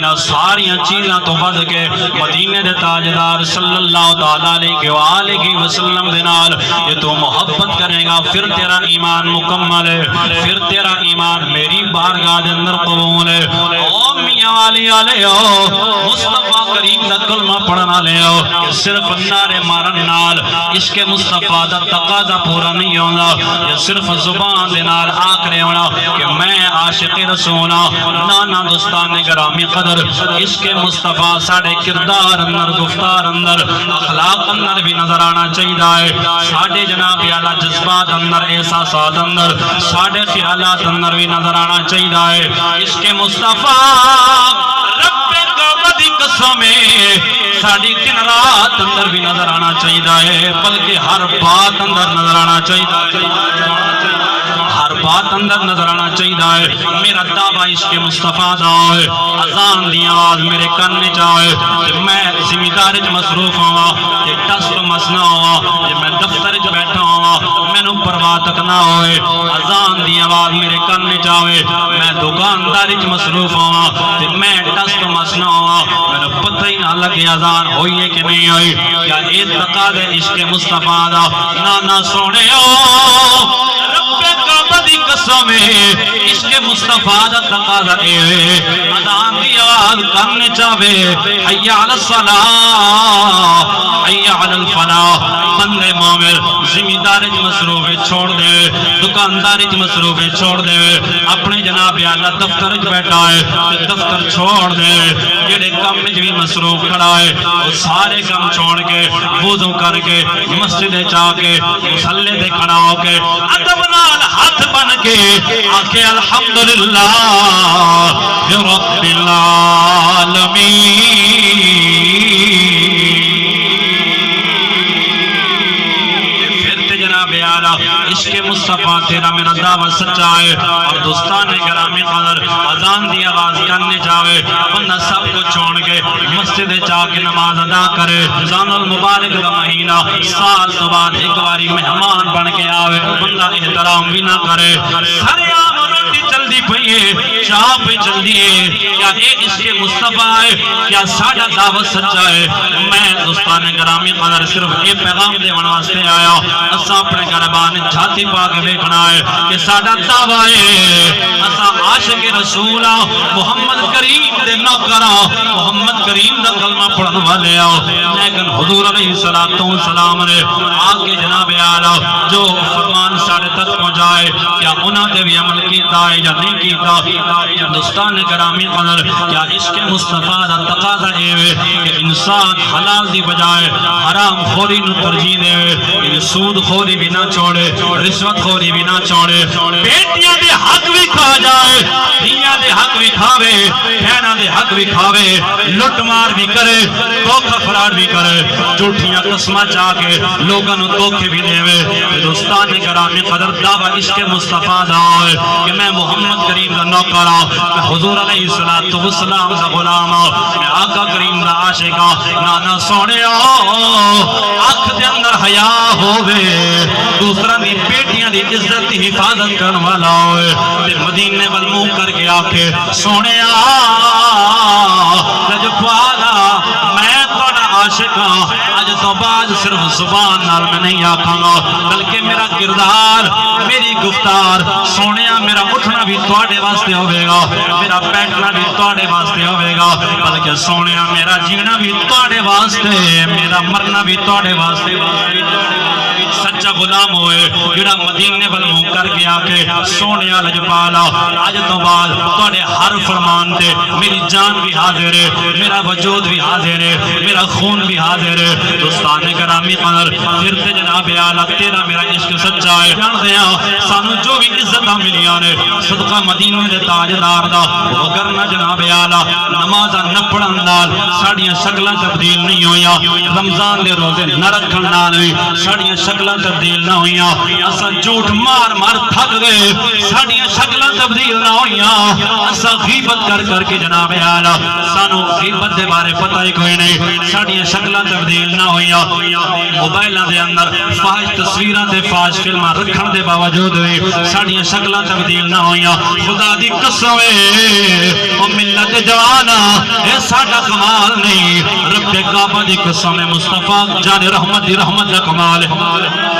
انہاں ساری چیزاں تو بد کے مدینے دے تاجدار صلی اللہ تعالیٰ علیہ وسلم دے نال یہ تو محبت کرے گا پھر تیرا ایمان مکمل ہے، پھر تیرا ایمان میری بارگاہ دے اندر قبول ہے۔ او میاں والی آلیو مصطفیٰ کریم دا کلمہ پڑھنا لیو کہ صرف نعرے مارن نال عشق مصطفیٰ دا تقاضا پورا نہیں ہونا، یہ صرف زبان دے نال آکھنے ہونا کہ میں عاشق رسولہ نانا دوستان گرامی قدر عشق مصطفیٰ ساڑھے کردار اندر گفتار اندر اخلاق اندر بھی نظر آنا چاہیے، ساڑھے جناب اعلیٰ جذبات اندر احساسات اندر ساڑھے خیالات اندر بھی نظر آنا چاہیے۔ عشق مصطفیٰ رب کعبہ دی قسمیں ساڑھی دن رات اندر بھی نظر آنا چاہیے، بلکہ ہر بات اندر نظر آنا چاہیے، ہر بات اندر نظر آنا چاہیے۔ میرا دعویٰ عشق مصطفیٰ دا ہے، اذان دی آواز میرے کنے جائے کہ میں ذمہ داری مصروف ہوا کہ ٹسٹ مسنا ہوا کہ میں دفتر جو بیٹھا ہوا میں نو پرواہ تک نہ ہوئے، اذان دی آواز میرے کنے جائے میں دکانداری مصروف ہوا کہ میں ٹسٹ مسنا ہوا میں نو پتہ ہی نہ لگے اذان ہوئی ہے کہ نہیں ہوئی۔ کیا یہ تقاضا عشق مصطفیٰ دا نانا سونے دی قسم عشق مصطفیٰ دا تقاضا اے اذان دی آواز کرنے چاہے حی علی الصلاۃ حی علی الفلاح، بندے مومن ذمہ داری مصروف چھوڑ دے، دکانداری مصروف چھوڑ دے، اپنے جناب اعلیٰ دفتر بیٹھا ہے دفتر چھوڑ دے، جڑے کام میں بھی مصروف کھڑا ہے وہ سارے کام چھوڑ کے وضو کر کے مسجد جا کے مصلی تے کھڑا ہو کے ادب نال ہاتھ بن کے آکے الحمدللہ رب العالمین۔ عشق مصطفیٰ تیرا میرا دعویٰ سچا ہے اور دوستان گرامی قدر اذان دی آواز کرنے جاوے بندہ سب کو چھوڑ کے مسجد جا کے نماز ادا کرے، رمضان المبارک کا مہینہ سال تو بعد ایک باری مہمان بن کے آوے بندہ احترام بھی نہ کرے، سارے عام روٹی جلدی پہیے چاہ پہ جلدی ہے، کیا اے عشق مصطفیٰ ہے، کیا ساڑھا دعوت سچا ہے؟ میں دوستان گرامی قدر صرف ایک پیغام دے واسطے آیا، اسا اپنے گربان جھاتی پاک دیکھنا ہے کہ ساڑھا دعویٰ ہے اسا عاشق رسولہ محمد کریم دے نوکرہ محمد کریم دا کلمہ پڑھن والے آؤ، لیکن حضور علیہ السلام نے آگے جناب اعلیٰ جو فرمان ساڑھے تک پہنچائے کیا انہاں نے بھی عمل کیتا ہے یا نہیں کیتا؟ دوستان گرامی قدر کیا عشق مصطفیٰ دا تقاضا ہے کہ انسان حلال دی بجائے حرام خوری نو ترجیح دے، سود خوری بھی نہ چھوڑے، رشوت خوری بھی نہ چھوڑے، بیٹیاں دے حق بھی کھا جائے، دھیاں دے حق بھی کھاوے، بہناں دے حق بھی کھاوے، لٹ مار بھی کرے، دھوکہ فراڈ بھی کرے، جھوٹیاں قسمہ چاہ کے لوگوں نو دھوکے بھی دے۔ دوستان گرامی قدر دعویٰ عشق مصطفیٰ دا ہے کہ میں محمد کریم دا نوکر ہوں، میں حضور علیہ السلام دا غلام ہوں، میں آقا کریم دا عاشق ہوں، نانا سونے آنکھ دے اندر حیا ہووے، دوسرا دی بیٹیاں دی عزت دی حفاظت کرن والا ہوئے، تے مدینے وال منہ کر کے آکھے سونے لجپالا میں تھوڑا عاشق ہوں، آج تو بعد صرف زبان نال میں نہیں آکھاں گا بلکہ میرا کردار میری گفتار سونے میرا اٹھنا بھی تواڈے واسطے ہوئے گا، میرا بیٹھنا بھی تواڈے واسطے ہوئے گا، بلکہ سونے میرا جینا بھی تواڈے واسطے، میرا مرنا بھی تواڈے واسطے۔ سچا غلام ہوئے جڑا مدینے وال منہ کر کے آکے سونے لجپالا آج تو بعد تواڈے ہر فرمان تے میری جان بھی حاضر ہے، میرا وجود بھی حاضر ہے، میرا خون بھی حاضر ہے۔ دوستان گرامی قدر پھر تے جناب اعلیٰ تیرا میرا عشق سچا ہے، جان دیا سانو جو بھی عزتاں ملیاں نے صدقہ مدینے دے تاجدار دا، وگرنہ جناب اعلیٰ نمازاں نہ پڑھن نال ساڈیاں شکلاں تبدیل نہیں ہویاں، رمضان دے روزے نہ رکھن نال ساڈیاں شکلاں تبدیل نہ ہویاں، اساں جھوٹ مار مار تھک گئے ساڈیاں شکلاں تبدیل نہ ہویاں، اساں غیبت کر کر کے جناب اعلیٰ سانو غیبت دے بارے پتہ ہی کوئی نہیں، ساڈیاں شکلاں تبدیل نہ ہویاں، موبائلاں دے اندر فاحش تصویراں تے فاحش فلماں رکھن دے باوجود ساڈیاں شکلاں تبدیل نہ ہویاں۔ میاں خدا دی قسم او ملت جوانا اے ساڈا کمال نہیں، رب کعبہ دی قسم مصطفیٰ جان رحمت دی رحمت دا کمال ہے۔